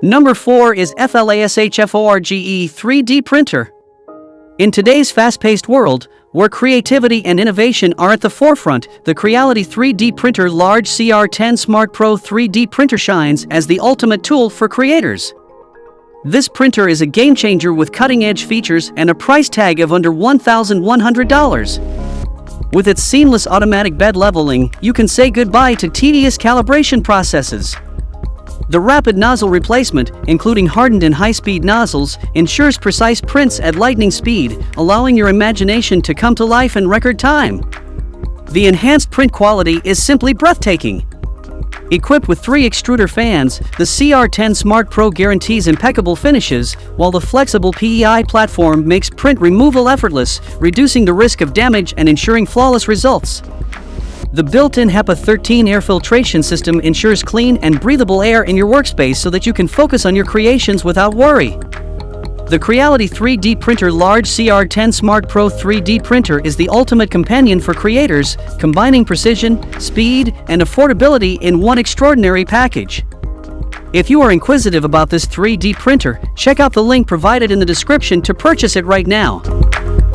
Number 4 is FLASHFORGE 3D printer. In today's fast-paced world, where creativity and innovation are at the forefront, the Creality 3D Printer Large CR10 Smart Pro 3D printer shines as the ultimate tool for creators. This printer is a game-changer with cutting-edge features and a price tag of under $1,100. With its seamless automatic bed leveling, you can say goodbye to tedious calibration processes. The rapid nozzle replacement, including hardened and high-speed nozzles, ensures precise prints at lightning speed, allowing your imagination to come to life in record time. The enhanced print quality is simply breathtaking. Equipped with 3 extruder fans, the CR10 Smart Pro guarantees impeccable finishes, while the flexible PEI platform makes print removal effortless, reducing the risk of damage and ensuring flawless results. The built-in HEPA 13 air filtration system ensures clean and breathable air in your workspace so that you can focus on your creations without worry. The Creality 3D Printer Large CR10 Smart Pro 3D printer is the ultimate companion for creators, combining precision, speed, and affordability in one extraordinary package. If you are inquisitive about this 3D printer, check out the link provided in the description to purchase it right now.